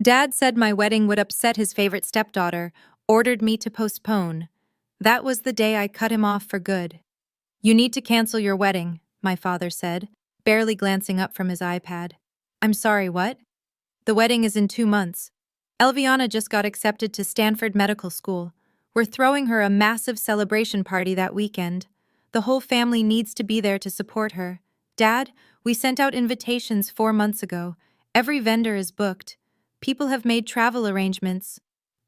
Dad said my wedding would upset his favorite stepdaughter, ordered me to postpone. That was the day I cut him off for good. "You need to cancel your wedding," my father said, barely glancing up from his iPad. "I'm sorry, what?" "The wedding is in 2 months. Elviana just got accepted to Stanford Medical School. We're throwing her a massive celebration party that weekend. The whole family needs to be there to support her. Dad, we sent out invitations 4 months ago. Every vendor is booked. People have made travel arrangements."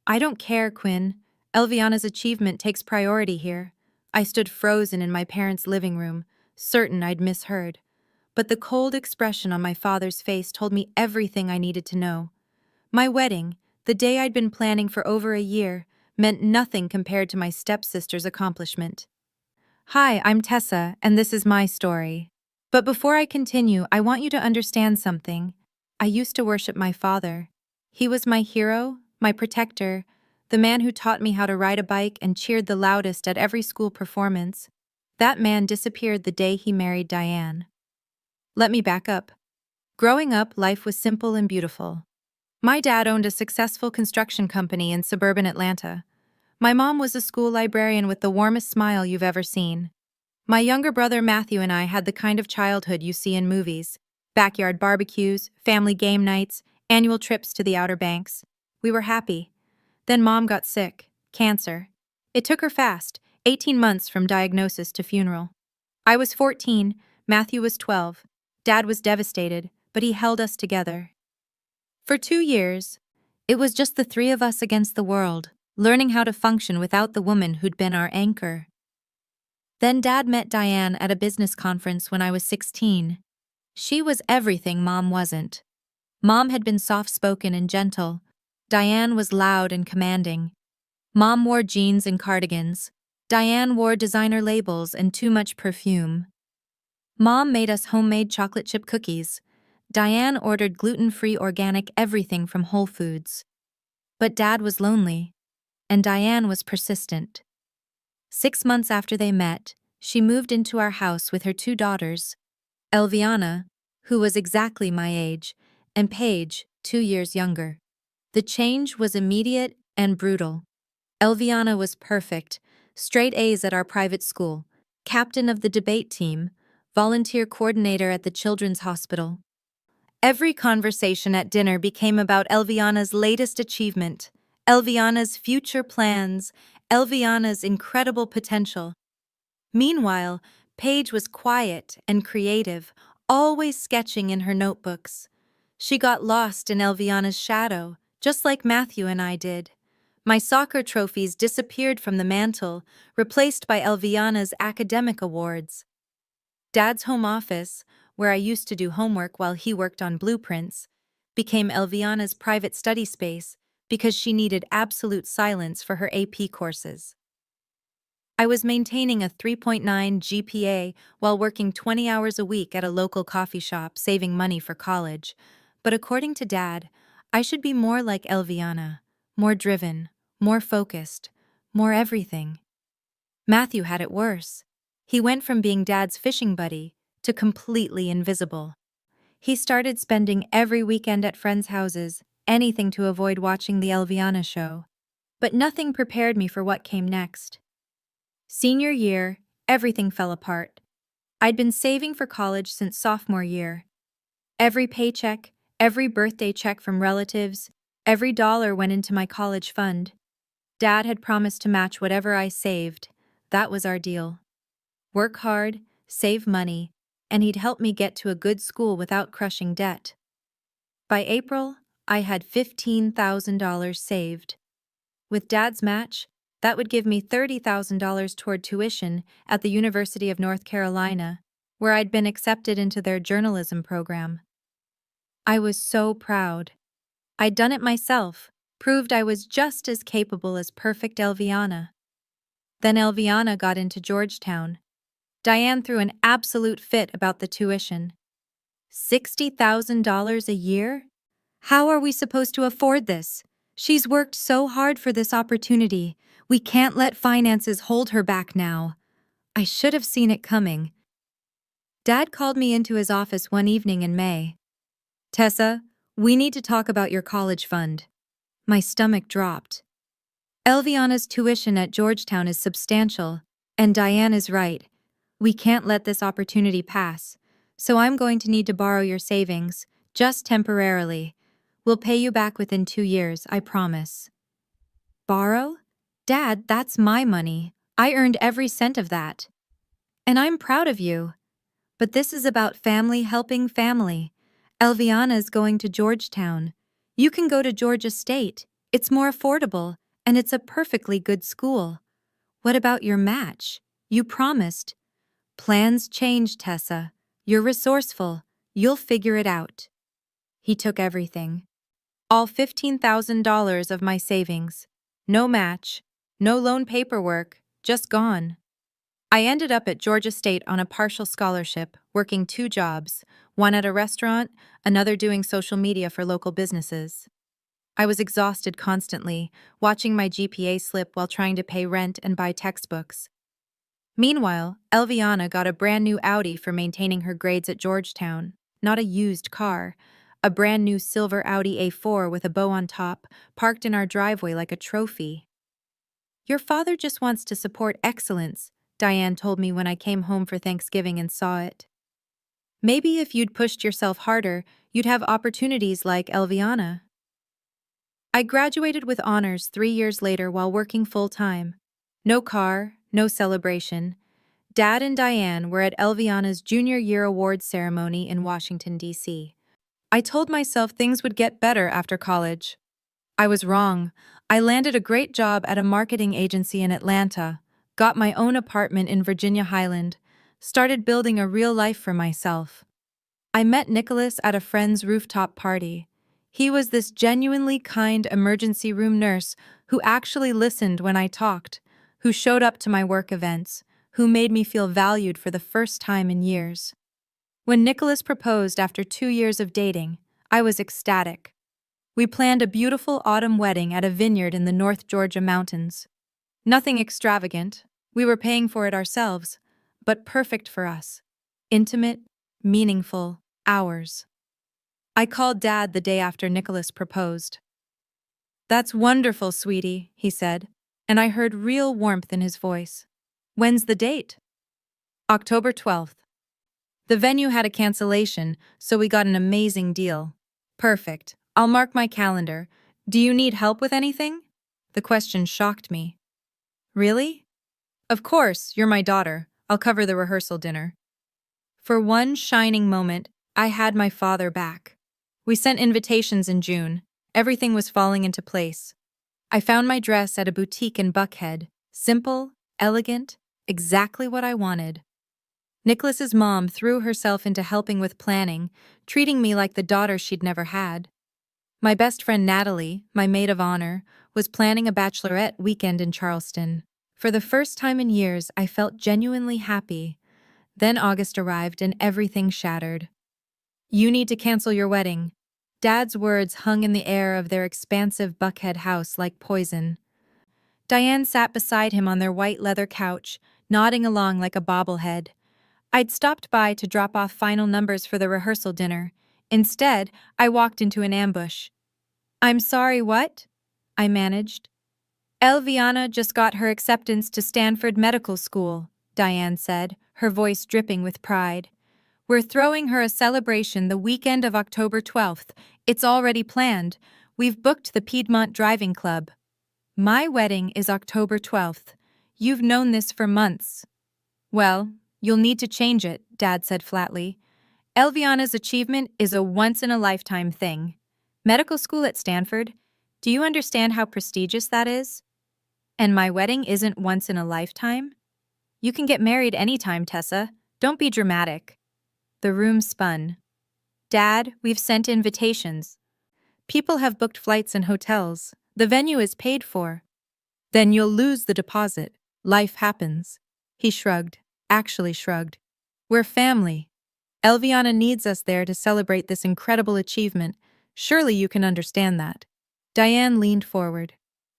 "I don't care, Quinn. Elviana's achievement takes priority here." I stood frozen in my parents' living room, certain I'd misheard. But the cold expression on my father's face told me everything I needed to know. My wedding, the day I'd been planning for over a year, meant nothing compared to my stepsister's accomplishment. Hi, I'm Tessa, and this is my story. But before I continue, I want you to understand something. I used to worship my father. He was my hero, my protector, the man who taught me how to ride a bike and cheered the loudest at every school performance. That man disappeared the day he married Diane. Let me back up. Growing up, life was simple and beautiful. My dad owned a successful construction company in suburban Atlanta. My mom was a school librarian with the warmest smile you've ever seen. My younger brother Matthew and I had the kind of childhood you see in movies: backyard barbecues, family game nights, annual trips to the Outer Banks. We were happy. Then Mom got sick, cancer. It took her fast, 18 months from diagnosis to funeral. I was 14, Matthew was 12. Dad was devastated, but he held us together. For 2 years, it was just the three of us against the world, learning how to function without the woman who'd been our anchor. Then Dad met Diane at a business conference when I was 16. She was everything Mom wasn't. Mom had been soft-spoken and gentle. Diane was loud and commanding. Mom wore jeans and cardigans. Diane wore designer labels and too much perfume. Mom made us homemade chocolate chip cookies. Diane ordered gluten-free organic everything from Whole Foods. But Dad was lonely, and Diane was persistent. 6 months after they met, she moved into our house with her 2 daughters, Elviana, who was exactly my age, and Paige, 2 years younger. The change was immediate and brutal. Elviana was perfect, straight A's at our private school, captain of the debate team, volunteer coordinator at the children's hospital. Every conversation at dinner became about Elviana's latest achievement, Elviana's future plans, Elviana's incredible potential. Meanwhile, Paige was quiet and creative, always sketching in her notebooks. She got lost in Elviana's shadow, just like Matthew and I did. My soccer trophies disappeared from the mantle, replaced by Elviana's academic awards. Dad's home office, where I used to do homework while he worked on blueprints, became Elviana's private study space because she needed absolute silence for her AP courses. I was maintaining a 3.9 GPA while working 20 hours a week at a local coffee shop, saving money for college. But according to Dad, I should be more like Elviana, more driven, more focused, more everything. Matthew had it worse. He went from being Dad's fishing buddy to completely invisible. He started spending every weekend at friends' houses, anything to avoid watching the Elviana show. But nothing prepared me for what came next. Senior year, everything fell apart. I'd been saving for college since sophomore year. Every paycheck, every birthday check from relatives, every dollar went into my college fund. Dad had promised to match whatever I saved. That was our deal. Work hard, save money, and he'd help me get to a good school without crushing debt. By April, I had $15,000 saved. With Dad's match, that would give me $30,000 toward tuition at the University of North Carolina, where I'd been accepted into their journalism program. I was so proud. I'd done it myself, proved I was just as capable as perfect Elviana. Then Elviana got into Georgetown. Diane threw an absolute fit about the tuition. $60,000 a year? How are we supposed to afford this? She's worked so hard for this opportunity. We can't let finances hold her back now. I should have seen it coming. Dad called me into his office one evening in May. "Tessa, We need to talk about your college fund. My stomach dropped. Elviana's tuition at Georgetown is substantial, and Diane is right. We can't let this opportunity pass, so I'm going to need to borrow your savings, just temporarily. We'll pay you back within 2 years, I promise. Borrow? Dad, that's my money. I earned every cent of that. And I'm proud of you. But this is about family helping family. Elviana's going to Georgetown. You can go to Georgia State. It's more affordable, and it's a perfectly good school. What about your match? You promised. Plans change, Tessa. You're resourceful. You'll figure it out. He took everything. All $15,000 of my savings. No match. No loan paperwork. Just gone. I ended up at Georgia State on a partial scholarship, working 2 jobs, one at a restaurant, another doing social media for local businesses. I was exhausted constantly, watching my GPA slip while trying to pay rent and buy textbooks. Meanwhile, Elviana got a brand new Audi for maintaining her grades at Georgetown, not a used car, a brand new silver Audi A4 with a bow on top, parked in our driveway like a trophy. Your father just wants to support excellence, Diane told me when I came home for Thanksgiving and saw it. Maybe if you'd pushed yourself harder, you'd have opportunities like Elviana. I graduated with honors 3 years later while working full-time. No car, no celebration. Dad and Diane were at Elviana's junior year awards ceremony in Washington, D.C. I told myself things would get better after college. I was wrong. I landed a great job at a marketing agency in Atlanta, got my own apartment in Virginia Highland, started building a real life for myself. I met Nicholas at a friend's rooftop party. He was this genuinely kind emergency room nurse who actually listened when I talked, who showed up to my work events, who made me feel valued for the first time in years. When Nicholas proposed after 2 years of dating, I was ecstatic. We planned a beautiful autumn wedding at a vineyard in the North Georgia mountains. Nothing extravagant, we were paying for it ourselves, but perfect for us. Intimate, meaningful, hours. I called Dad the day after Nicholas proposed. "That's wonderful, sweetie," he said, and I heard real warmth in his voice. "When's the date?" October 12th. The venue had a cancellation, so we got an amazing deal. Perfect. I'll mark my calendar. Do you need help with anything? The question shocked me. Really? Of course, you're my daughter. I'll cover the rehearsal dinner. For one shining moment, I had my father back. We sent invitations in June. Everything was falling into place. I found my dress at a boutique in Buckhead. Simple, elegant, exactly what I wanted. Nicholas's mom threw herself into helping with planning, treating me like the daughter she'd never had. My best friend Natalie, my maid of honor, was planning a bachelorette weekend in Charleston. For the first time in years, I felt genuinely happy. Then August arrived and everything shattered. "You need to cancel your wedding." Dad's words hung in the air of their expansive Buckhead house like poison. Diane sat beside him on their white leather couch, nodding along like a bobblehead. I'd stopped by to drop off final numbers for the rehearsal dinner. Instead, I walked into an ambush. "I'm sorry, what?" I managed. "Elviana just got her acceptance to Stanford Medical School," Diane said, her voice dripping with pride. "We're throwing her a celebration the weekend of October 12th. It's already planned. We've booked the Piedmont Driving Club. My wedding is October 12th. You've known this for months." "Well, you'll need to change it," Dad said flatly. "Elviana's achievement is a once-in-a-lifetime thing. Medical school at Stanford, do you understand how prestigious that is? And my wedding isn't once in a lifetime? You can get married anytime, Tessa. Don't be dramatic." The room spun. "Dad, we've sent invitations. People have booked flights and hotels. The venue is paid for." "Then you'll lose the deposit. Life happens." He shrugged, actually shrugged. "We're family. Elviana needs us there to celebrate this incredible achievement. Surely you can understand that." Diane leaned forward.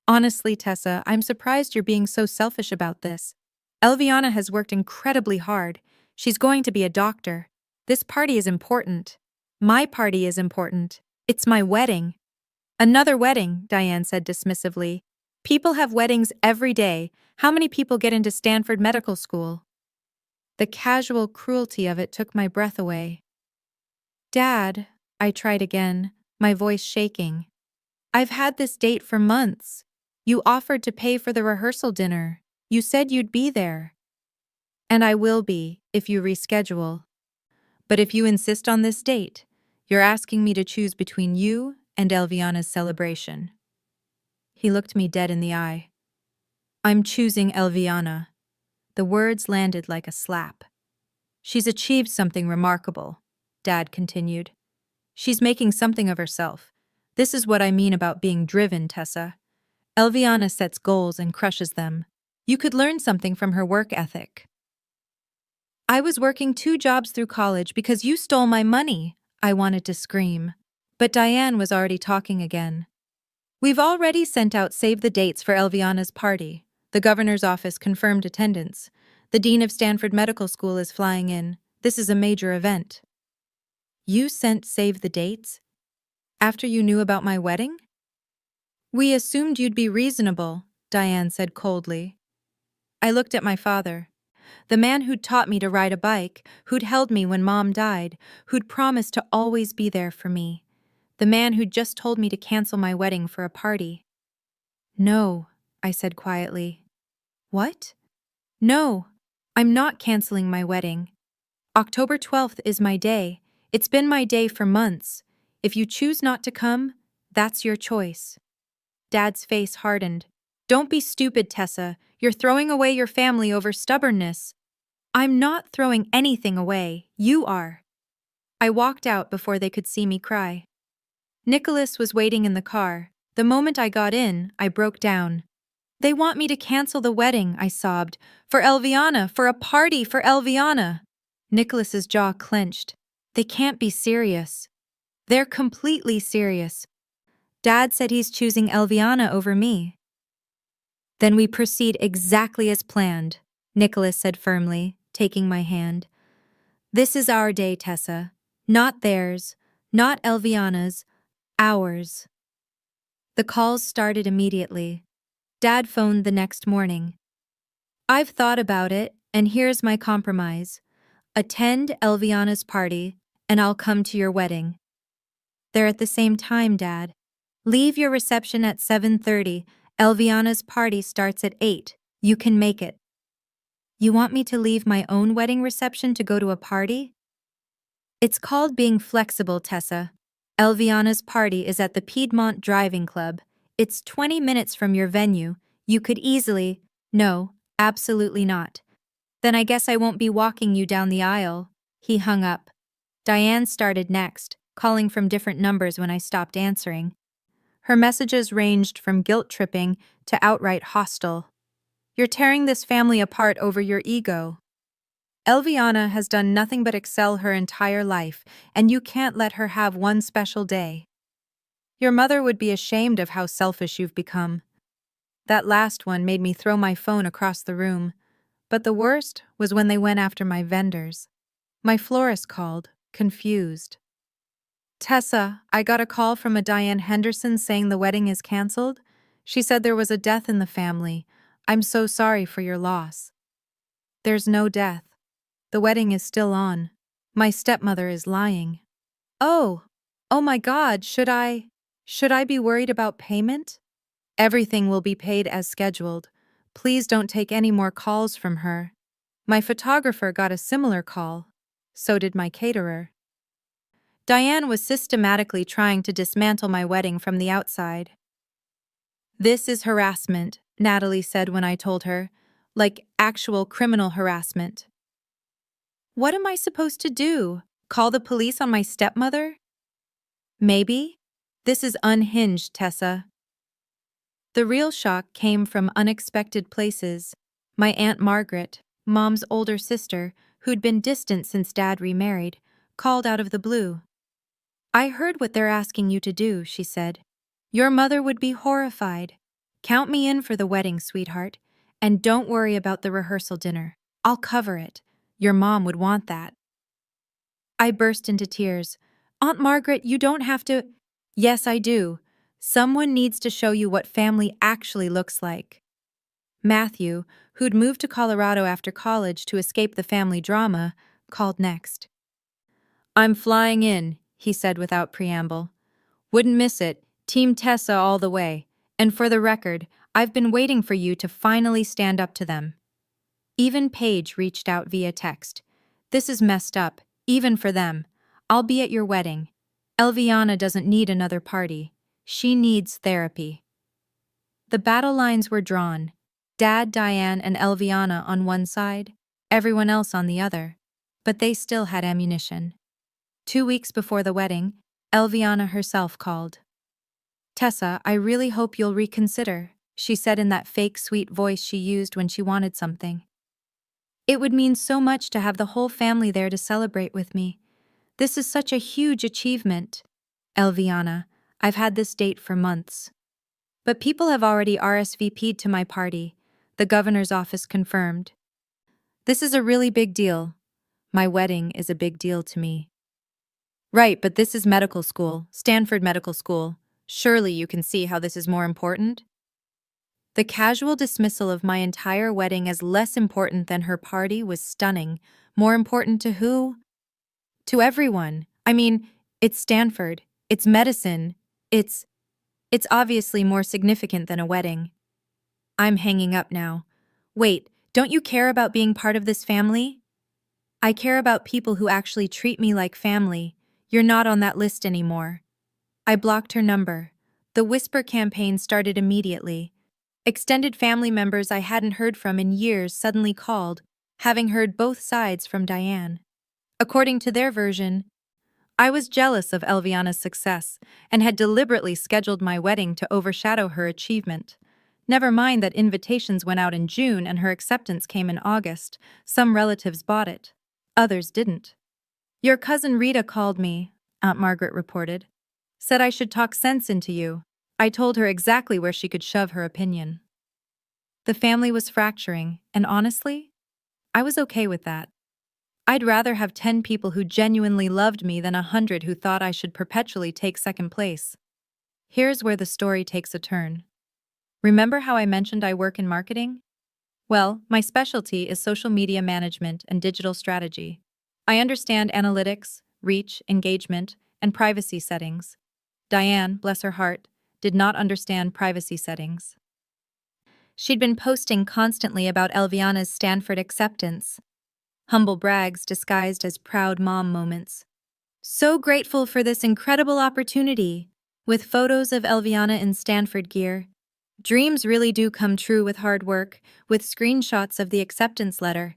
"Honestly, Tessa, I'm surprised you're being so selfish about this. Elviana has worked incredibly hard. She's going to be a doctor. This party is important. My party is important. It's my wedding. Another wedding, Diane said dismissively. People have weddings every day. How many people get into Stanford Medical School? The casual cruelty of it took my breath away. Dad, I tried again, my voice shaking. I've had this date for months. You offered to pay for the rehearsal dinner. You said you'd be there. And I will be, if you reschedule. But if you insist on this date, you're asking me to choose between you and Elviana's celebration. He looked me dead in the eye. I'm choosing Elviana. The words landed like a slap. She's achieved something remarkable, Dad continued. She's making something of herself. This is what I mean about being driven, Tessa. Elviana sets goals and crushes them. You could learn something from her work ethic. I was working 2 jobs through college because you stole my money, I wanted to scream. But Diane was already talking again. We've already sent out save the dates for Elviana's party. The governor's office confirmed attendance. The dean of Stanford Medical School is flying in. This is a major event. You sent save the dates? After you knew about my wedding? We assumed you'd be reasonable, Diane said coldly. I looked at my father. The man who'd taught me to ride a bike, who'd held me when Mom died, who'd promised to always be there for me. The man who'd just told me to cancel my wedding for a party. No, I said quietly. What? No, I'm not canceling my wedding. October 12th is my day. It's been my day for months. If you choose not to come, that's your choice. Dad's face hardened. Don't be stupid, Tessa. You're throwing away your family over stubbornness. I'm not throwing anything away. You are. I walked out before they could see me cry. Nicholas was waiting in the car. The moment I got in, I broke down. They want me to cancel the wedding, I sobbed. For Elviana, for a party for Elviana. Nicholas's jaw clenched. They can't be serious. They're completely serious. Dad said he's choosing Elviana over me. Then we proceed exactly as planned, Nicholas said firmly, taking my hand. This is our day, Tessa. Not theirs, not Elviana's, ours. The calls started immediately. Dad phoned the next morning. I've thought about it, and here's my compromise. Attend Elviana's party, and I'll come to your wedding. They're at the same time, Dad. Leave your reception at 7:30. Elviana's party starts at 8. You can make it. You want me to leave my own wedding reception to go to a party? It's called being flexible, Tessa. Elviana's party is at the Piedmont Driving Club. It's 20 minutes from your venue. You could easily— No, absolutely not. Then I guess I won't be walking you down the aisle. He hung up. Diane started next, calling from different numbers when I stopped answering. Her messages ranged from guilt-tripping to outright hostile. You're tearing this family apart over your ego. Elviana has done nothing but excel her entire life, and you can't let her have one special day. Your mother would be ashamed of how selfish you've become. That last one made me throw my phone across the room, but the worst was when they went after my vendors. My florist called, confused. Tessa, I got a call from a Diane Henderson saying the wedding is canceled. She said there was a death in the family. I'm so sorry for your loss. There's no death. The wedding is still on. My stepmother is lying. Oh my God, should I be worried about payment? Everything will be paid as scheduled. Please don't take any more calls from her. My photographer got a similar call. So did my caterer. Diane was systematically trying to dismantle my wedding from the outside. This is harassment, Natalie said when I told her, like actual criminal harassment. What am I supposed to do? Call the police on my stepmother? Maybe. This is unhinged, Tessa. The real shock came from unexpected places. My Aunt Margaret, Mom's older sister, who'd been distant since Dad remarried, called out of the blue. I heard what they're asking you to do, she said. Your mother would be horrified. Count me in for the wedding, sweetheart. And don't worry about the rehearsal dinner. I'll cover it. Your mom would want that. I burst into tears. Aunt Margaret, you don't have to— Yes, I do. Someone needs to show you what family actually looks like. Matthew, who'd moved to Colorado after college to escape the family drama, called next. I'm flying in, he said without preamble. Wouldn't miss it, Team Tessa all the way. And for the record, I've been waiting for you to finally stand up to them. Even Paige reached out via text. This is messed up, even for them. I'll be at your wedding. Elviana doesn't need another party. She needs therapy. The battle lines were drawn. Dad, Diane, and Elviana on one side, everyone else on the other. But they still had ammunition. 2 weeks before the wedding, Elviana herself called. Tessa, I really hope you'll reconsider, she said in that fake sweet voice she used when she wanted something. It would mean so much to have the whole family there to celebrate with me. This is such a huge achievement. Elviana, I've had this date for months. But people have already RSVP'd to my party, the governor's office confirmed. This is a really big deal. My wedding is a big deal to me. Right, but this is medical school, Stanford Medical School. Surely you can see how this is more important? The casual dismissal of my entire wedding as less important than her party was stunning. More important to who? To everyone. I mean, it's Stanford. It's medicine. It's obviously more significant than a wedding. I'm hanging up now. Wait, don't you care about being part of this family? I care about people who actually treat me like family. You're not on that list anymore. I blocked her number. The whisper campaign started immediately. Extended family members I hadn't heard from in years suddenly called, having heard both sides from Diane. According to their version, I was jealous of Elviana's success and had deliberately scheduled my wedding to overshadow her achievement. Never mind that invitations went out in June and her acceptance came in August. Some relatives bought it. Others didn't. Your cousin Rita called me, Aunt Margaret reported. Said I should talk sense into you. I told her exactly where she could shove her opinion. The family was fracturing, and honestly, I was okay with that. I'd rather have 10 people who genuinely loved me than 100 who thought I should perpetually take second place. Here's where the story takes a turn. Remember how I mentioned I work in marketing? Well, my specialty is social media management and digital strategy. I understand analytics, reach, engagement, and privacy settings. Diane, bless her heart, did not understand privacy settings. She'd been posting constantly about Elviana's Stanford acceptance. Humble brags disguised as proud mom moments. So grateful for this incredible opportunity, with photos of Elviana in Stanford gear. Dreams really do come true with hard work, with screenshots of the acceptance letter.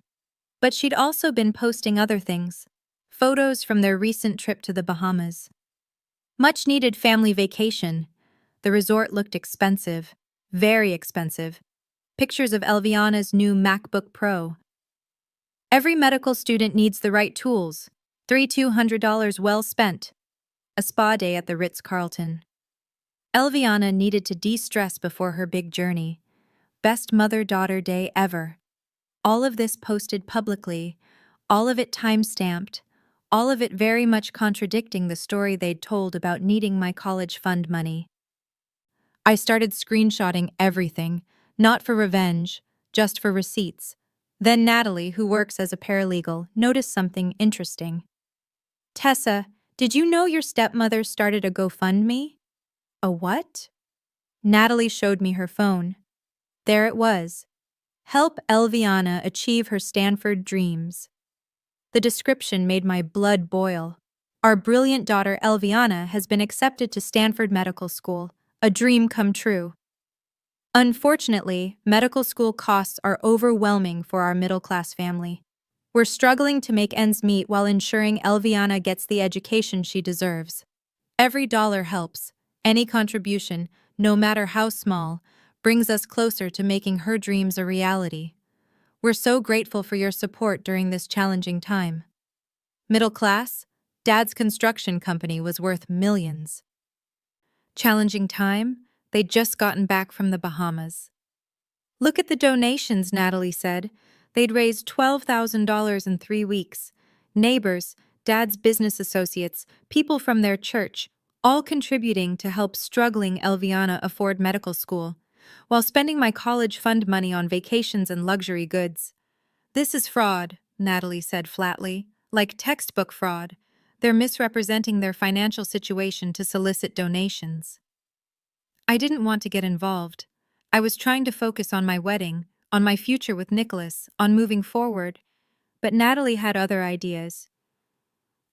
But she'd also been posting other things. Photos from their recent trip to the Bahamas. Much-needed family vacation. The resort looked expensive, very expensive. Pictures of Elviana's new MacBook Pro. Every medical student needs the right tools. $200 well spent. A spa day at the Ritz-Carlton. Elviana needed to de-stress before her big journey. Best mother-daughter day ever. All of this posted publicly, all of it time-stamped, all of it very much contradicting the story they'd told about needing my college fund money. I started screenshotting everything, not for revenge, just for receipts. Then Natalie, who works as a paralegal, noticed something interesting. Tessa, did you know your stepmother started a GoFundMe? A what? Natalie showed me her phone. There it was. Help Elviana achieve her Stanford dreams. The description made my blood boil. Our brilliant daughter Elviana has been accepted to Stanford Medical School, a dream come true. Unfortunately, medical school costs are overwhelming for our middle-class family. We're struggling to make ends meet while ensuring Elviana gets the education she deserves. Every dollar helps. Any contribution, no matter how small, brings us closer to making her dreams a reality. We're so grateful for your support during this challenging time. Middle class? Dad's construction company was worth millions. Challenging time? They'd just gotten back from the Bahamas. Look at the donations, Natalie said. They'd raised $12,000 in 3 weeks. Neighbors, Dad's business associates, people from their church, all contributing to help struggling Elviana afford medical school, while spending my college fund money on vacations and luxury goods. This is fraud, Natalie said flatly, like textbook fraud. They're misrepresenting their financial situation to solicit donations. I didn't want to get involved. I was trying to focus on my wedding, on my future with Nicholas, on moving forward, but Natalie had other ideas.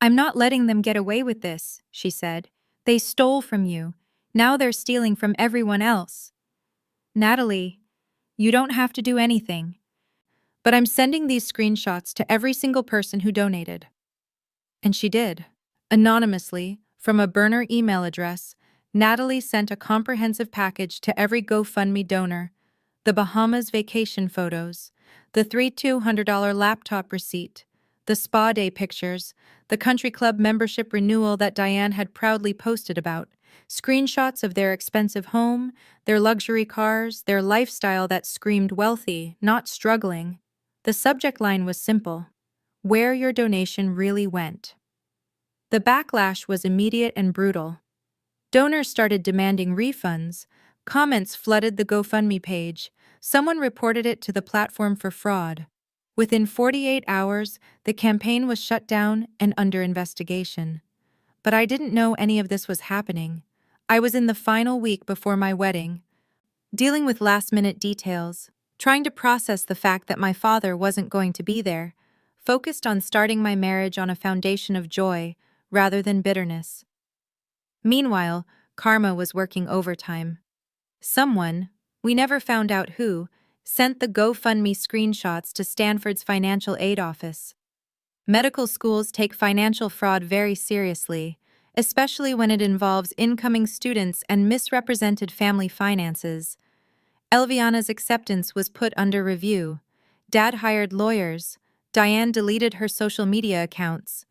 I'm not letting them get away with this, she said. They stole from you. Now they're stealing from everyone else. Natalie, you don't have to do anything. But I'm sending these screenshots to every single person who donated. And she did. Anonymously, from a burner email address, Natalie sent a comprehensive package to every GoFundMe donor: the Bahamas vacation photos, the $3,200 laptop receipt, the spa day pictures, the country club membership renewal that Diane had proudly posted about, screenshots of their expensive home, their luxury cars, their lifestyle that screamed wealthy, not struggling. The subject line was simple: where your donation really went. The backlash was immediate and brutal. Donors started demanding refunds. Comments flooded the GoFundMe page. Someone reported it to the platform for fraud. Within 48 hours, the campaign was shut down and under investigation. But I didn't know any of this was happening. I was in the final week before my wedding, dealing with last-minute details, trying to process the fact that my father wasn't going to be there, focused on starting my marriage on a foundation of joy rather than bitterness. Meanwhile, karma was working overtime. Someone, we never found out who, sent the GoFundMe screenshots to Stanford's financial aid office. Medical schools take financial fraud very seriously, especially when it involves incoming students and misrepresented family finances. Elviana's acceptance was put under review. Dad hired lawyers. Diane deleted her social media accounts.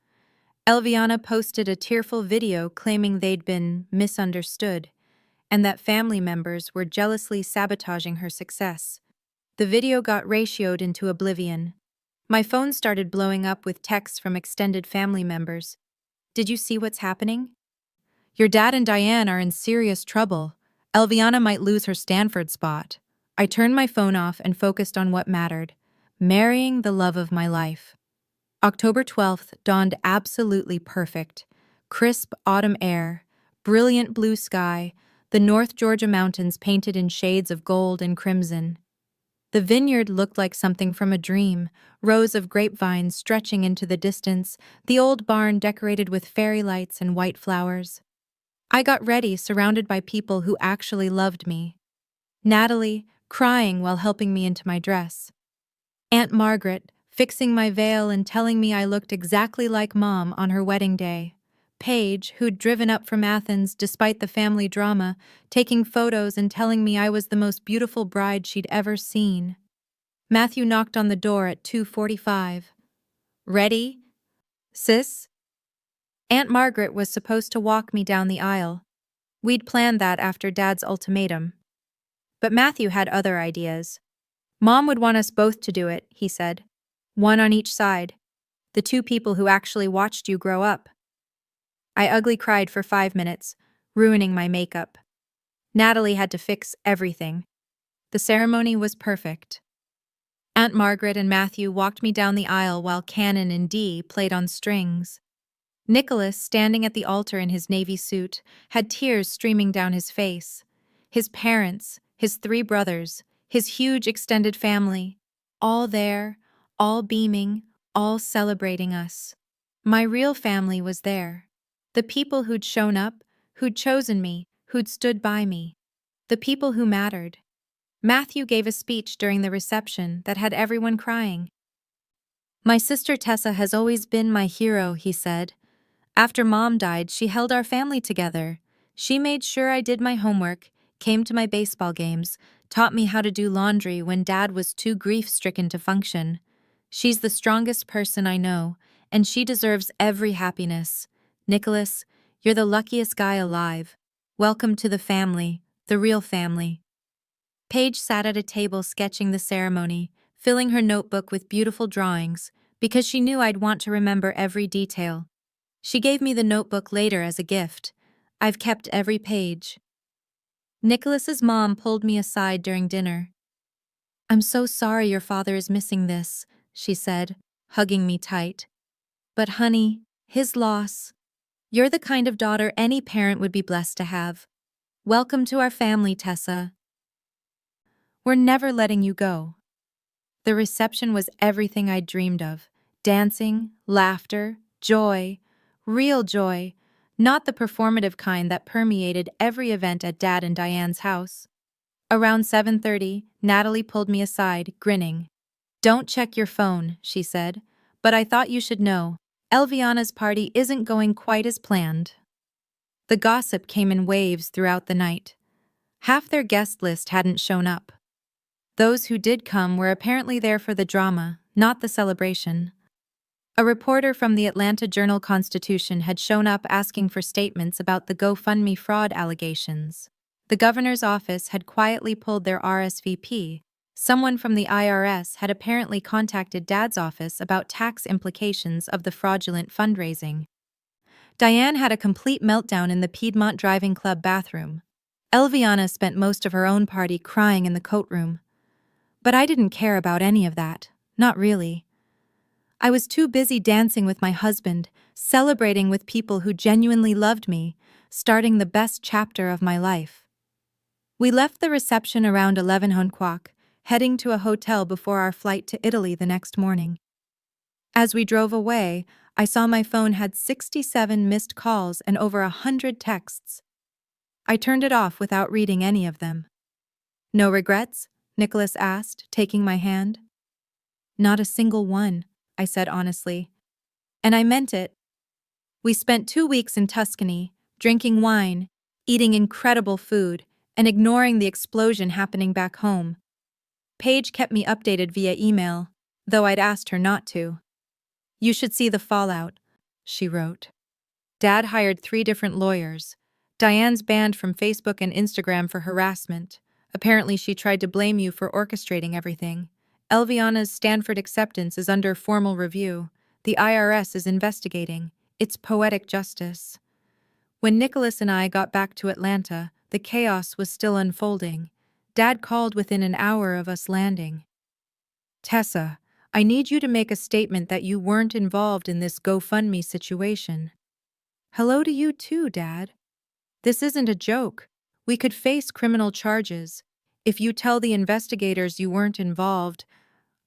Elviana posted a tearful video claiming they'd been misunderstood and that family members were jealously sabotaging her success. The video got ratioed into oblivion. My phone started blowing up with texts from extended family members. Did you see what's happening? Your dad and Diane are in serious trouble. Elviana might lose her Stanford spot. I turned my phone off and focused on what mattered: marrying the love of my life. October 12th dawned absolutely perfect. Crisp autumn air, brilliant blue sky, the North Georgia mountains painted in shades of gold and crimson. The vineyard looked like something from a dream, rows of grapevines stretching into the distance, the old barn decorated with fairy lights and white flowers. I got ready, surrounded by people who actually loved me. Natalie, crying while helping me into my dress. Aunt Margaret, fixing my veil and telling me I looked exactly like Mom on her wedding day. Paige, who'd driven up from Athens despite the family drama, taking photos and telling me I was the most beautiful bride she'd ever seen. Matthew knocked on the door at 2:45. Ready, sis? Aunt Margaret was supposed to walk me down the aisle. We'd planned that after Dad's ultimatum. But Matthew had other ideas. Mom would want us both to do it, he said. One on each side. The two people who actually watched you grow up. I ugly cried for 5 minutes, ruining my makeup. Natalie had to fix everything. The ceremony was perfect. Aunt Margaret and Matthew walked me down the aisle while Canon and Dee played on strings. Nicholas, standing at the altar in his navy suit, had tears streaming down his face. His parents, his 3 brothers, his huge extended family, all there, all beaming, all celebrating us. My real family was there. The people who'd shown up, who'd chosen me, who'd stood by me. The people who mattered. Matthew gave a speech during the reception that had everyone crying. My sister Tessa has always been my hero, he said. After Mom died, she held our family together. She made sure I did my homework, came to my baseball games, taught me how to do laundry when Dad was too grief-stricken to function. She's the strongest person I know, and she deserves every happiness. Nicholas, you're the luckiest guy alive. Welcome to the family, the real family. Paige sat at a table sketching the ceremony, filling her notebook with beautiful drawings, because she knew I'd want to remember every detail. She gave me the notebook later as a gift. I've kept every page. Nicholas's mom pulled me aside during dinner. I'm so sorry your father is missing this, she said, hugging me tight. But honey, his loss. You're the kind of daughter any parent would be blessed to have. Welcome to our family, Tessa. We're never letting you go. The reception was everything I'd dreamed of. Dancing, laughter, joy, real joy, not the performative kind that permeated every event at Dad and Diane's house. Around 7:30, Natalie pulled me aside, grinning. Don't check your phone, she said, but I thought you should know. Elviana's party isn't going quite as planned. The gossip came in waves throughout the night. Half their guest list hadn't shown up. Those who did come were apparently there for the drama, not the celebration. A reporter from the Atlanta Journal-Constitution had shown up asking for statements about the GoFundMe fraud allegations. The governor's office had quietly pulled their RSVP. Someone from the IRS had apparently contacted Dad's office about tax implications of the fraudulent fundraising. Diane had a complete meltdown in the Piedmont Driving Club bathroom. Elviana spent most of her own party crying in the coat room. But I didn't care about any of that, not really. I was too busy dancing with my husband, celebrating with people who genuinely loved me, starting the best chapter of my life. We left the reception around 11 o'clock, heading to a hotel before our flight to Italy the next morning. As we drove away, I saw my phone had 67 missed calls and over 100 texts. I turned it off without reading any of them. No regrets? Nicholas asked, taking my hand. Not a single one, I said honestly. And I meant it. We spent 2 weeks in Tuscany, drinking wine, eating incredible food, and ignoring the explosion happening back home. Paige kept me updated via email, though I'd asked her not to. You should see the fallout, she wrote. Dad hired 3 different lawyers. Diane's banned from Facebook and Instagram for harassment. Apparently she tried to blame you for orchestrating everything. Elviana's Stanford acceptance is under formal review. The IRS is investigating. It's poetic justice. When Nicholas and I got back to Atlanta, the chaos was still unfolding. Dad called within an hour of us landing. Tessa, I need you to make a statement that you weren't involved in this GoFundMe situation. Hello to you too, Dad. This isn't a joke. We could face criminal charges. If you tell the investigators you weren't involved,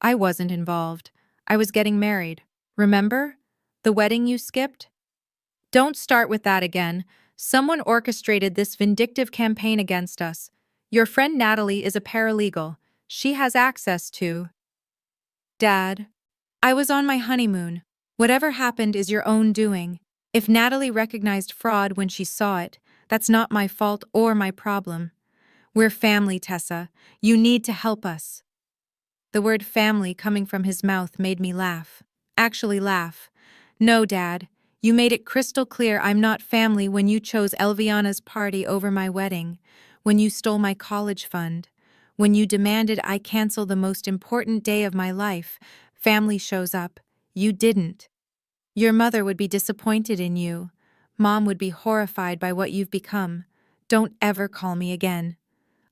I wasn't involved. I was getting married. Remember? The wedding you skipped? Don't start with that again. Someone orchestrated this vindictive campaign against us. Your friend Natalie is a paralegal. She has access to... Dad, I was on my honeymoon. Whatever happened is your own doing. If Natalie recognized fraud when she saw it, that's not my fault or my problem. We're family, Tessa. You need to help us. The word family coming from his mouth made me laugh. Actually laugh. No, Dad. You made it crystal clear I'm not family when you chose Elviana's party over my wedding, when you stole my college fund, when you demanded I cancel the most important day of my life. Family shows up. You didn't. Your mother would be disappointed in you. Mom would be horrified by what you've become. Don't ever call me again.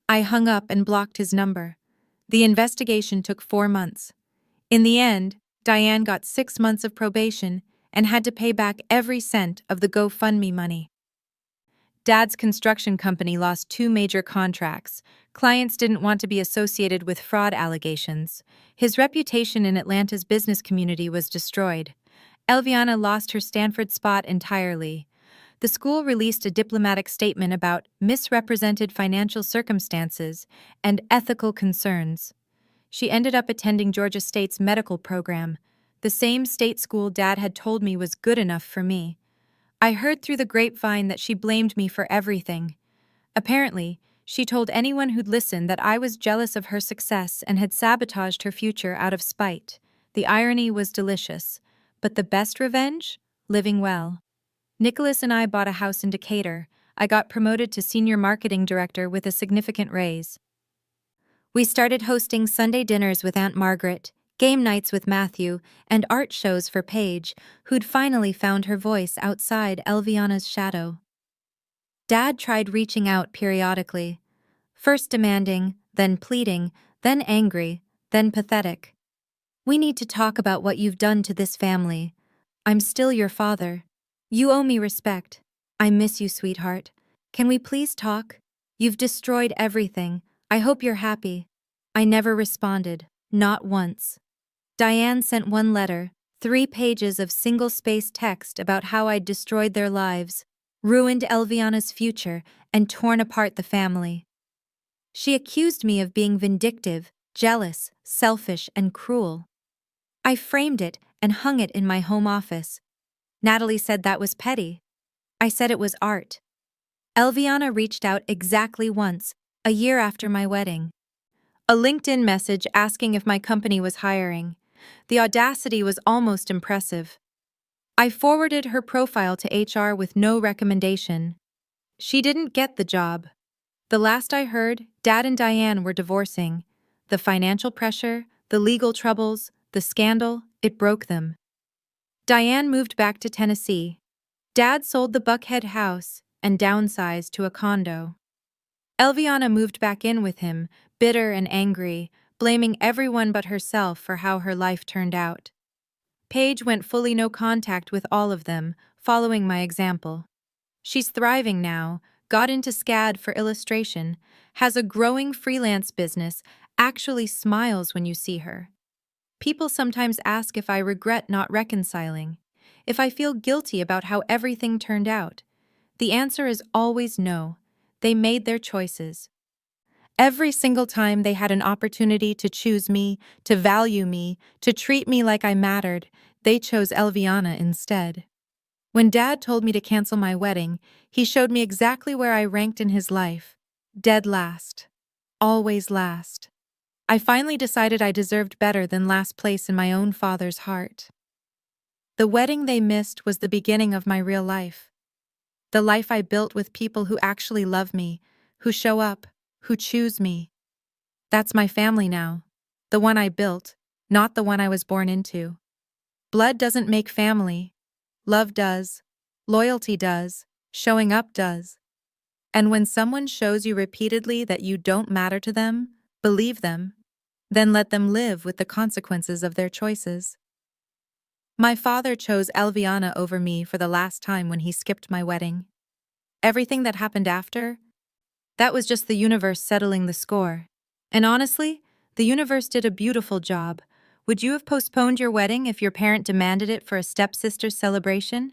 I hung up and blocked his number. The investigation took 4 months. In the end, Diane got 6 months of probation and had to pay back every cent of the GoFundMe money. Dad's construction company lost 2 major contracts. Clients didn't want to be associated with fraud allegations. His reputation in Atlanta's business community was destroyed. Elviana lost her Stanford spot entirely. The school released a diplomatic statement about misrepresented financial circumstances and ethical concerns. She ended up attending Georgia State's medical program, the same state school Dad had told me was good enough for me. I heard through the grapevine that she blamed me for everything. Apparently, she told anyone who'd listen that I was jealous of her success and had sabotaged her future out of spite. The irony was delicious. But the best revenge? Living well. Nicholas and I bought a house in Decatur. I got promoted to senior marketing director with a significant raise. We started hosting Sunday dinners with Aunt Margaret, game nights with Matthew, and art shows for Paige, who'd finally found her voice outside Elviana's shadow. Dad tried reaching out periodically, first demanding, then pleading, then angry, then pathetic. "We need to talk about what you've done to this family. I'm still your father. You owe me respect. I miss you, sweetheart. Can we please talk? You've destroyed everything. I hope you're happy." I never responded, not once. Diane sent one letter, 3 pages of single-space text about how I'd destroyed their lives, ruined Elviana's future, and torn apart the family. She accused me of being vindictive, jealous, selfish, and cruel. I framed it and hung it in my home office. Natalie said that was petty. I said it was art. Elviana reached out exactly once, a year after my wedding. A LinkedIn message asking if my company was hiring. The audacity was almost impressive. I forwarded her profile to HR with no recommendation. She didn't get the job. The last I heard, Dad and Diane were divorcing. The financial pressure, the legal troubles, the scandal, it broke them. Diane moved back to Tennessee. Dad sold the Buckhead house and downsized to a condo. Elviana moved back in with him, bitter and angry, blaming everyone but herself for how her life turned out. Paige went fully no contact with all of them, following my example. She's thriving now, got into SCAD for illustration, has a growing freelance business, actually smiles when you see her. People sometimes ask if I regret not reconciling, if I feel guilty about how everything turned out. The answer is always no. They made their choices. Every single time they had an opportunity to choose me, to value me, to treat me like I mattered, they chose Elviana instead. When Dad told me to cancel my wedding, he showed me exactly where I ranked in his life. Dead last. Always last. I finally decided I deserved better than last place in my own father's heart. The wedding they missed was the beginning of my real life. The life I built with people who actually love me, who show up, who choose me. That's my family now. The one I built, not the one I was born into. Blood doesn't make family. Love does. Loyalty does. Showing up does. And when someone shows you repeatedly that you don't matter to them, believe them, then let them live with the consequences of their choices. My father chose Elviana over me for the last time when he skipped my wedding. Everything that happened after, that was just the universe settling the score. And honestly, the universe did a beautiful job. Would you have postponed your wedding if your parent demanded it for a stepsister's celebration?